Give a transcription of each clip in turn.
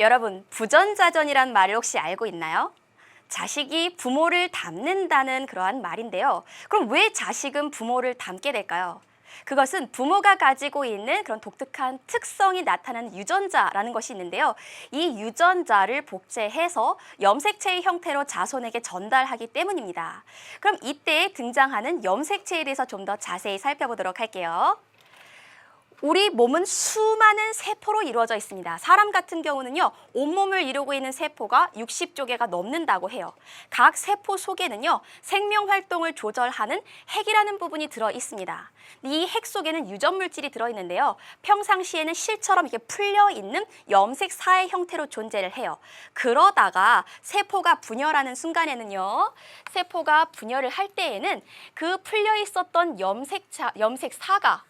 여러분, 부전자전이란 말을 혹시 알고 있나요? 자식이 부모를 닮는다는 그러한 말인데요. 그럼 왜 자식은 부모를 닮게 될까요? 그것은 부모가 가지고 있는 그런 독특한 특성이 나타나는 유전자라는 것이 있는데요. 이 유전자를 복제해서 염색체의 형태로 자손에게 전달하기 때문입니다. 그럼 이때 등장하는 염색체에 대해서 좀 더 자세히 살펴보도록 할게요. 우리 몸은 수많은 세포로 이루어져 있습니다. 사람 같은 경우는요, 온몸을 이루고 있는 세포가 60조 개가 넘는다고 해요. 각 세포 속에는요, 생명 활동을 조절하는 핵이라는 부분이 들어 있습니다. 이 핵 속에는 유전 물질이 들어 있는데요. 평상시에는 실처럼 이렇게 풀려 있는 염색사의 형태로 존재를 해요. 그러다가 세포가 분열하는 순간에는요, 세포가 분열을 할 때에는 그 풀려 있었던 염색사가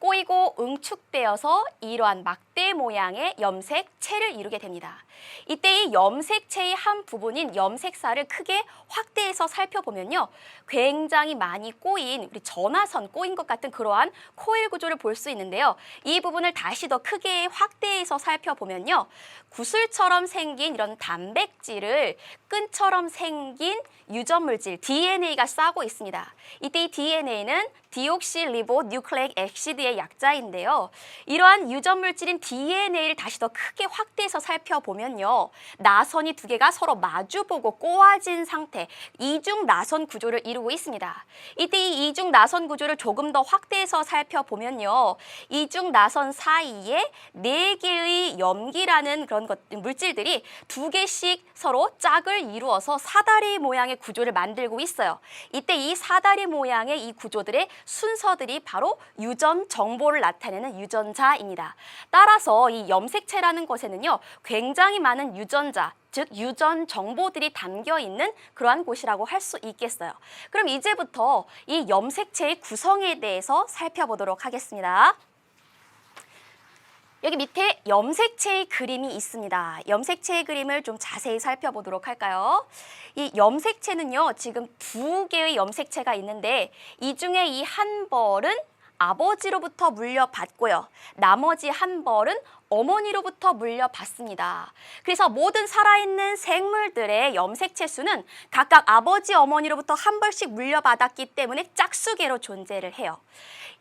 꼬이고 응축되어서 이러한 막대 모양의 염색체를 이루게 됩니다. 이때 이 염색체의 한 부분인 염색사를 크게 확대해서 살펴보면요. 굉장히 많이 꼬인, 우리 전화선 꼬인 것 같은 그러한 코일 구조를 볼 수 있는데요. 이 부분을 다시 더 크게 확대해서 살펴보면요. 구슬처럼 생긴 이런 단백질을 끈처럼 생긴 유전물질 DNA가 싸고 있습니다. 이때 이 DNA는 디옥시리보 뉴클레익 엑시드의 약자인데요. 이러한 유전물질인 DNA를 다시 더 크게 확대해서 살펴보면요. 나선이 두 개가 서로 마주보고 꼬아진 상태, 이중 나선 구조를 이루고 있습니다. 이때 이 이중 나선 구조를 조금 더 확대해서 살펴보면요. 이중 나선 사이에 4개의 염기라는 그런 물질들이 2개씩 서로 짝을 이루어서 사다리 모양의 구조를 만들고 있어요. 이때 이 사다리 모양의 이 구조들의 순서들이 바로 유전 정보를 나타내는 유전자입니다. 따라서 이 염색체라는 것에는요, 굉장히 많은 유전자, 즉 유전 정보들이 담겨 있는 그러한 곳이라고 할 수 있겠어요. 그럼 이제부터 이 염색체의 구성에 대해서 살펴보도록 하겠습니다. 여기 밑에 염색체의 그림이 있습니다. 염색체의 그림을 좀 자세히 살펴보도록 할까요? 이 염색체는요, 지금 2개의 염색체가 있는데 이 중에 이 한 벌은 아버지로부터 물려받고요. 나머지 한 벌은 어머니로부터 물려받습니다. 그래서 모든 살아있는 생물들의 염색체 수는 각각 아버지, 어머니로부터 한 벌씩 물려받았기 때문에 짝수계로 존재를 해요.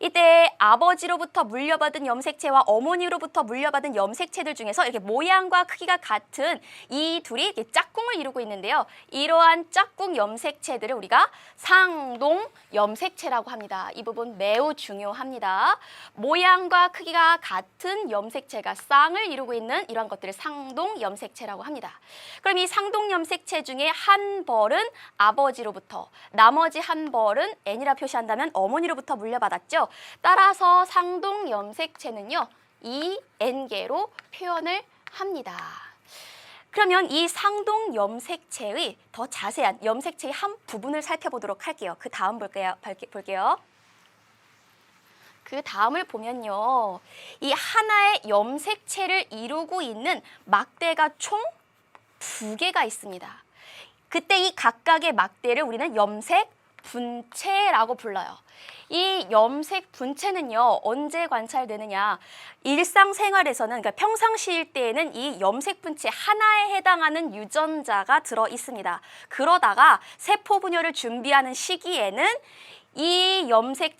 이때 아버지로부터 물려받은 염색체와 어머니로부터 물려받은 염색체들 중에서 이렇게 모양과 크기가 같은 이 둘이 이렇게 짝꿍을 이루고 있는데요. 이러한 짝꿍 염색체들을 우리가 상동 염색체라고 합니다. 이 부분 매우 중요합니다. 모양과 크기가 같은 염색체가 쌍을 이루고 있는 이러한 것들을 상동 염색체라고 합니다. 그럼 이 상동 염색체 중에 한 벌은 아버지로부터, 나머지 한 벌은 N이라 표시한다면 어머니로부터 물려받았죠. 따라서 상동 염색체는요, 이 N개로 표현을 합니다. 그러면 이 상동 염색체의 더 자세한 염색체의 한 부분을 살펴보도록 할게요. 그 다음 볼게요. 그 다음을 보면요. 이 하나의 염색체를 이루고 있는 막대가 총 2개가 있습니다. 그때 이 각각의 막대를 우리는 염색 분체라고 불러요. 이 염색 분체는요, 언제 관찰되느냐? 일상생활에서는, 그러니까 평상시일 때에는 이 염색 분체 하나에 해당하는 유전자가 들어 있습니다. 그러다가 세포 분열을 준비하는 시기에는 이 염색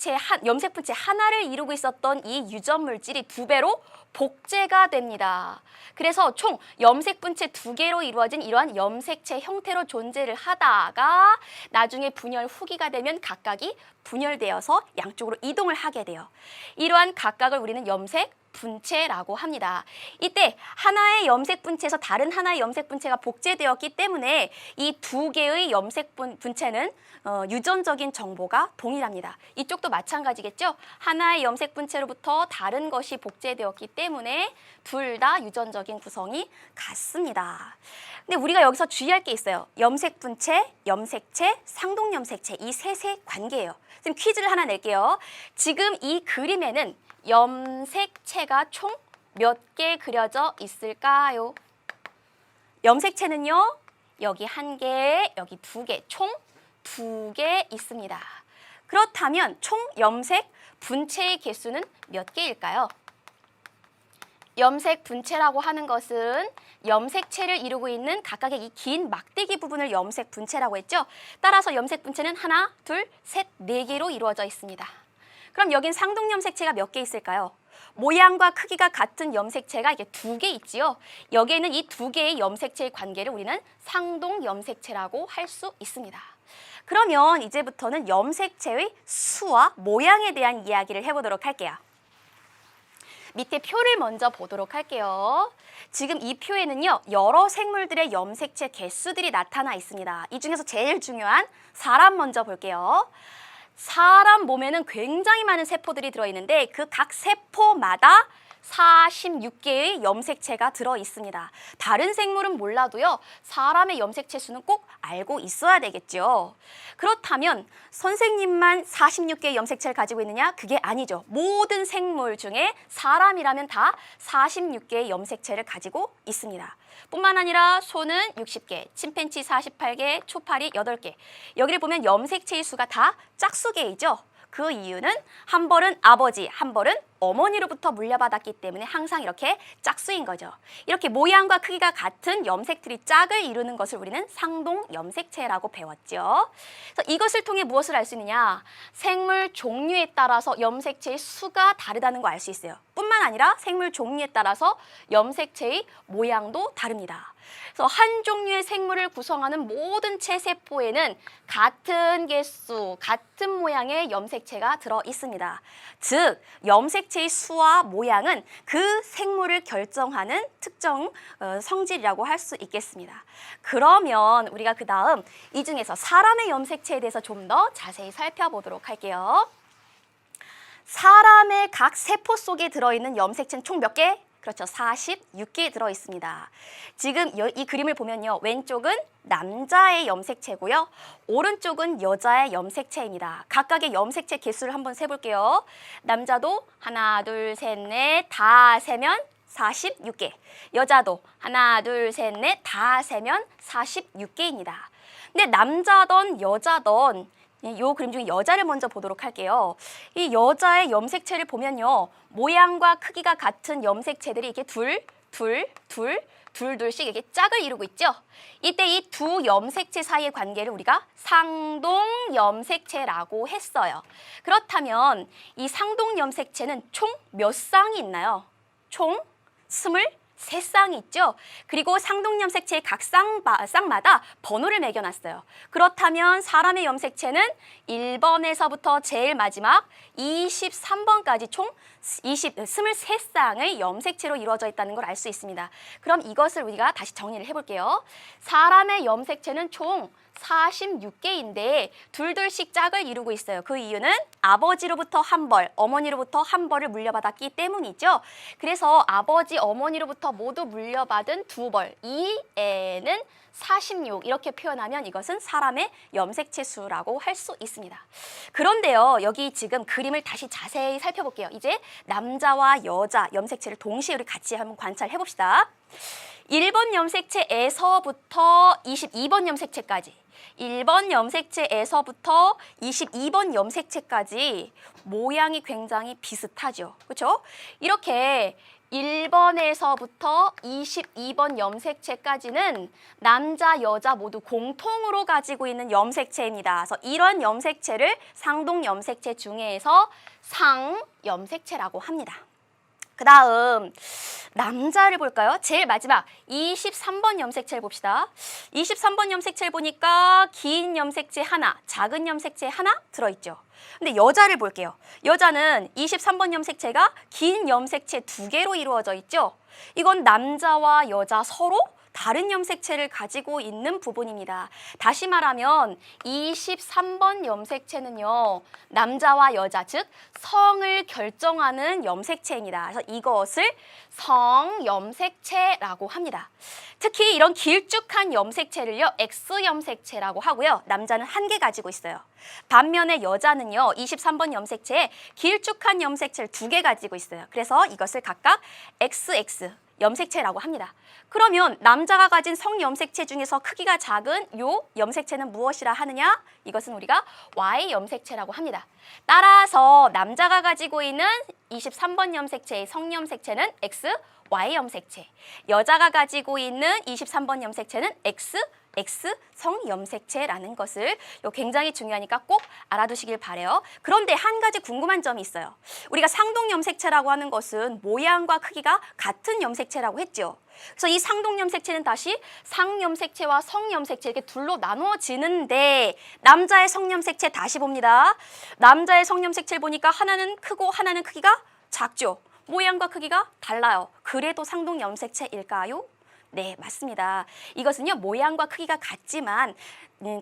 분체 하나를 이루고 있었던 이 유전 물질이 2배로 복제가 됩니다. 그래서 총 염색 분체 2개로 이루어진 이러한 염색체 형태로 존재를 하다가 나중에 분열 후기가 되면 각각이 분열되어서 양쪽으로 이동을 하게 돼요. 이러한 각각을 우리는 염색 분체라고 합니다. 이때 하나의 염색 분체에서 다른 하나의 염색 분체가 복제되었기 때문에 이 2개의 염색 분체는 유전적인 정보가 동일합니다. 이쪽도 마찬가지겠죠? 하나의 염색 분체로부터 다른 것이 복제되었기 때문에 둘 다 유전적인 구성이 같습니다. 근데 우리가 여기서 주의할 게 있어요. 염색 분체, 염색체, 상동 염색체 이 셋의 관계예요. 지금 퀴즈를 하나 낼게요. 지금 이 그림에는 염색체가 총 몇 개 그려져 있을까요? 염색체는요, 여기 1개, 여기 2개, 총 2개 있습니다. 그렇다면 총 염색 분체의 개수는 몇 개일까요? 염색 분체라고 하는 것은 염색체를 이루고 있는 각각의 이 긴 막대기 부분을 염색 분체라고 했죠. 따라서 염색 분체는 하나, 둘, 셋, 네 개로 이루어져 있습니다. 그럼 여긴 상동 염색체가 몇 개 있을까요? 모양과 크기가 같은 염색체가 이게 2개 있지요. 여기에는 이 2개의 염색체의 관계를 우리는 상동 염색체라고 할 수 있습니다. 그러면 이제부터는 염색체의 수와 모양에 대한 이야기를 해보도록 할게요. 밑에 표를 먼저 보도록 할게요. 지금 이 표에는요, 여러 생물들의 염색체 개수들이 나타나 있습니다. 이 중에서 제일 중요한 사람 먼저 볼게요. 사람 몸에는 굉장히 많은 세포들이 들어있는데 그 각 세포마다 46개의 염색체가 들어있습니다. 다른 생물은 몰라도요, 사람의 염색체 수는 꼭 알고 있어야 되겠죠. 그렇다면 선생님만 46개의 염색체를 가지고 있느냐? 그게 아니죠. 모든 생물 중에 사람이라면 다 46개의 염색체를 가지고 있습니다. 뿐만 아니라 소는 60개, 침팬지 48개, 초파리 8개. 여기를 보면 염색체의 수가 다 짝수개이죠. 그 이유는 한 벌은 아버지, 한 벌은 어머니로부터 물려받았기 때문에 항상 이렇게 짝수인 거죠. 이렇게 모양과 크기가 같은 염색틀이 짝을 이루는 것을 우리는 상동 염색체라고 배웠죠. 그래서 이것을 통해 무엇을 알 수 있느냐? 생물 종류에 따라서 염색체의 수가 다르다는 거 알 수 있어요. 뿐만 아니라 생물 종류에 따라서 염색체의 모양도 다릅니다. 그래서 한 종류의 생물을 구성하는 모든 체세포에는 같은 개수, 같은 모양의 염색체가 들어 있습니다. 즉, 염색체의 수와 모양은 그 생물을 결정하는 특정 성질이라고 할 수 있겠습니다. 그러면 우리가 그 다음 이 중에서 사람의 염색체에 대해서 좀 더 자세히 살펴보도록 할게요. 사람의 각 세포 속에 들어있는 염색체는 총 몇 개? 그렇죠. 46개 들어있습니다. 지금 이 그림을 보면요. 왼쪽은 남자의 염색체고요. 오른쪽은 여자의 염색체입니다. 각각의 염색체 개수를 한번 세볼게요. 남자도 하나, 둘, 셋, 넷, 다 세면 46개. 여자도 하나, 둘, 셋, 넷, 다 세면 46개입니다. 근데 남자든 여자든 이 그림 중에 여자를 먼저 보도록 할게요. 이 여자의 염색체를 보면요. 모양과 크기가 같은 염색체들이 이렇게 둘씩 이렇게 짝을 이루고 있죠. 이때 이 두 염색체 사이의 관계를 우리가 상동 염색체라고 했어요. 그렇다면 이 상동 염색체는 총 몇 쌍이 있나요? 총 23쌍이 있죠. 그리고 상동 염색체의 각 쌍마다 번호를 매겨놨어요. 그렇다면 사람의 염색체는 1번에서부터 제일 마지막 23번까지 총 23쌍의 염색체로 이루어져 있다는 걸 알 수 있습니다. 그럼 이것을 우리가 다시 정리를 해볼게요. 사람의 염색체는 총 46개인데 둘씩 짝을 이루고 있어요. 그 이유는 아버지로부터 한 벌, 어머니로부터 한 벌을 물려받았기 때문이죠. 그래서 아버지, 어머니로부터 모두 물려받은 2벌, 이 애는 46 이렇게 표현하면 이것은 사람의 염색체 수라고 할 수 있습니다. 그런데요, 여기 지금 그림을 다시 자세히 살펴볼게요. 이제 남자와 여자 염색체를 동시에 우리 같이 한번 관찰해 봅시다. 1번 염색체에서부터 22번 염색체까지 1번 염색체에서부터 22번 염색체까지 모양이 굉장히 비슷하죠. 그렇죠? 이렇게 1번에서부터 22번 염색체까지는 남자, 여자 모두 공통으로 가지고 있는 염색체입니다. 그래서 이런 염색체를 상동 염색체 중에서 상염색체라고 합니다. 그 다음 남자를 볼까요? 제일 마지막 23번 염색체를 봅시다. 23번 염색체를 보니까 긴 염색체 하나, 작은 염색체 하나 들어있죠. 근데 여자를 볼게요. 여자는 23번 염색체가 긴 염색체 2개로 이루어져 있죠. 이건 남자와 여자 서로 다른 염색체를 가지고 있는 부분입니다. 다시 말하면 23번 염색체는요. 남자와 여자, 즉 성을 결정하는 염색체입니다. 그래서 이것을 성염색체라고 합니다. 특히 이런 길쭉한 염색체를요. X염색체라고 하고요. 남자는 1개 가지고 있어요. 반면에 여자는요. 23번 염색체에 길쭉한 염색체를 2개 가지고 있어요. 그래서 이것을 각각 XX 염색체라고 합니다. 그러면 남자가 가진 성염색체 중에서 크기가 작은 요 염색체는 무엇이라 하느냐? 이것은 우리가 Y 염색체라고 합니다. 따라서 남자가 가지고 있는 23번 염색체의 성염색체는 X, Y 염색체. 여자가 가지고 있는 23번 염색체는 X 성염색체라는 것을 굉장히 중요하니까 꼭 알아두시길 바래요. 그런데 한 가지 궁금한 점이 있어요. 우리가 상동염색체라고 하는 것은 모양과 크기가 같은 염색체라고 했죠. 그래서 이 상동염색체는 다시 상염색체와 성염색체 이렇게 둘로 나누어지는데 남자의 성염색체 다시 봅니다. 남자의 성염색체를 보니까 하나는 크고 하나는 크기가 작죠. 모양과 크기가 달라요. 그래도 상동염색체일까요? 네, 맞습니다. 이것은요, 모양과 크기가 같지만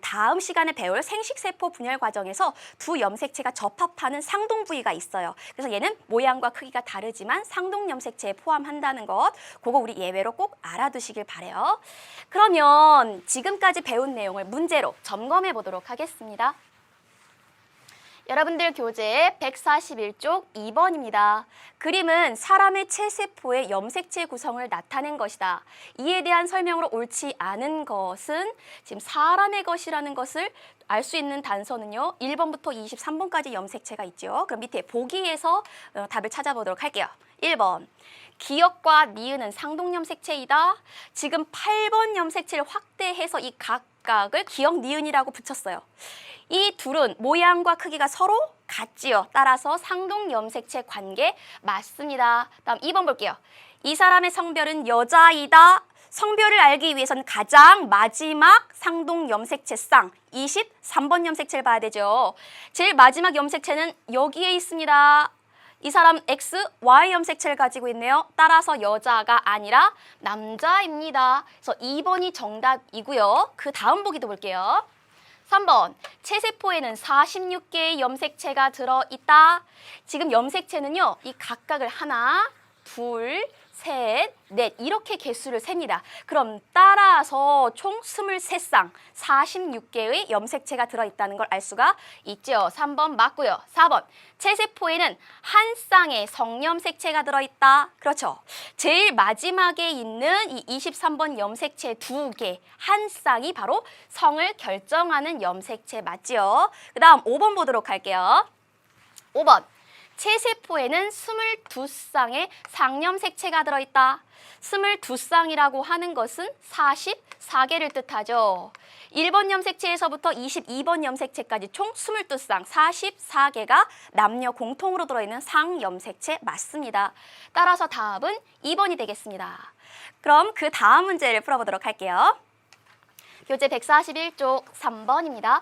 다음 시간에 배울 생식세포 분열 과정에서 두 염색체가 접합하는 상동 부위가 있어요. 그래서 얘는 모양과 크기가 다르지만 상동염색체에 포함한다는 것, 그거 우리 예외로 꼭 알아두시길 바래요. 그러면 지금까지 배운 내용을 문제로 점검해 보도록 하겠습니다. 여러분들 교재 141쪽 2번입니다. 그림은 사람의 체세포의 염색체 구성을 나타낸 것이다. 이에 대한 설명으로 옳지 않은 것은 지금 사람의 것이라는 것을 알 수 있는 단서는요. 1번부터 23번까지 염색체가 있죠. 그럼 밑에 보기에서 답을 찾아보도록 할게요. 1번. 기역과 니은은 상동염색체이다. 지금 8번 염색체를 확대해서 이 각각을 기역, 니은이라고 붙였어요. 이 둘은 모양과 크기가 서로 같지요. 따라서 상동염색체 관계 맞습니다. 다음 2번 볼게요. 이 사람의 성별은 여자이다. 성별을 알기 위해서는 가장 마지막 상동염색체 쌍 23번 염색체를 봐야 되죠. 제일 마지막 염색체는 여기에 있습니다. 이 사람 X, Y 염색체를 가지고 있네요. 따라서 여자가 아니라 남자입니다. 그래서 2번이 정답이고요. 그 다음 보기도 볼게요. 3번, 체세포에는 46개의 염색체가 들어있다. 지금 염색체는요, 이 각각을 하나, 둘, 셋, 넷 이렇게 개수를 셉니다. 그럼 따라서 총 23쌍, 46개의 염색체가 들어있다는 걸 알 수가 있죠. 3번 맞고요. 4번, 체세포에는 한 쌍의 성염색체가 들어있다. 그렇죠. 제일 마지막에 있는 이 23번 염색체 2개, 한 쌍이 바로 성을 결정하는 염색체 맞죠. 그 다음 5번 보도록 할게요. 5번. 체세포에는 22쌍의 상염색체가 들어있다. 22쌍이라고 하는 것은 44개를 뜻하죠. 1번 염색체에서부터 22번 염색체까지 총 22쌍, 44개가 남녀 공통으로 들어있는 상염색체 맞습니다. 따라서 답은 2번이 되겠습니다. 그럼 그 다음 문제를 풀어보도록 할게요. 교재 141쪽 3번입니다.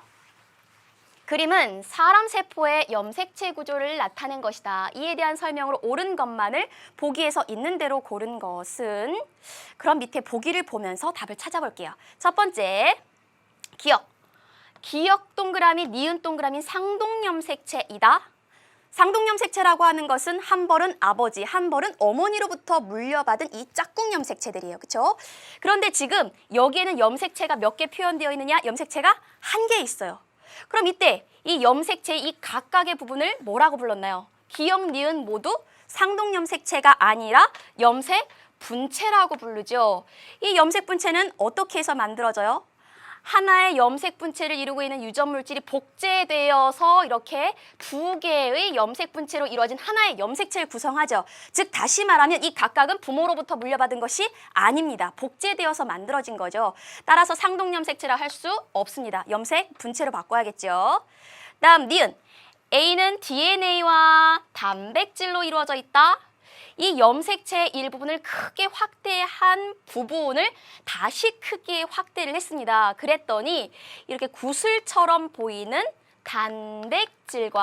그림은 사람 세포의 염색체 구조를 나타낸 것이다. 이에 대한 설명으로 옳은 것만을 보기에서 있는 대로 고른 것은? 그럼 밑에 보기를 보면서 답을 찾아볼게요. 첫 번째, 기역. 기역 동그라미, 니은 동그라미 상동염색체이다. 상동염색체라고 하는 것은 한 벌은 아버지, 한 벌은 어머니로부터 물려받은 이 짝꿍 염색체들이에요. 그렇죠? 그런데 지금 여기에는 염색체가 몇 개 표현되어 있느냐? 염색체가 한 개 있어요. 그럼 이때 이 염색체의 이 각각의 부분을 뭐라고 불렀나요? 기역, 니은 모두 상동염색체가 아니라 염색 분체라고 부르죠. 이 염색 분체는 어떻게 해서 만들어져요? 하나의 염색 분체를 이루고 있는 유전 물질이 복제되어서 이렇게 두 개의 염색 분체로 이루어진 하나의 염색체를 구성하죠. 즉 다시 말하면 이 각각은 부모로부터 물려받은 것이 아닙니다. 복제되어서 만들어진 거죠. 따라서 상동염색체라 할 수 없습니다. 염색 분체로 바꿔야겠죠. 다음 니은. A는 DNA와 단백질로 이루어져 있다. 이 염색체의 일부분을 크게 확대한 부분을 다시 크게 확대를 했습니다. 그랬더니 이렇게 구슬처럼 보이는 단백질과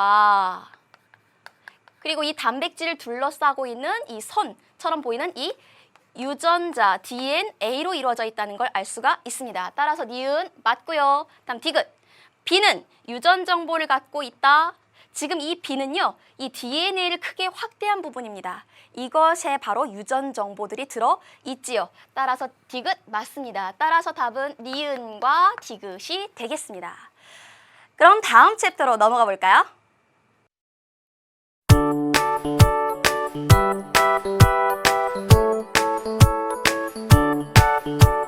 그리고 이 단백질을 둘러싸고 있는 이 선처럼 보이는 이 유전자 DNA로 이루어져 있다는 걸 알 수가 있습니다. 따라서 니은 맞고요. 다음 디귿. B는 유전 정보를 갖고 있다. 지금 이 B는요, 이 DNA를 크게 확대한 부분입니다. 이것에 바로 유전 정보들이 들어있지요. 따라서 디귿 맞습니다. 따라서 답은 니은과 디귿이 되겠습니다. 그럼 다음 챕터로 넘어가 볼까요? 안녕.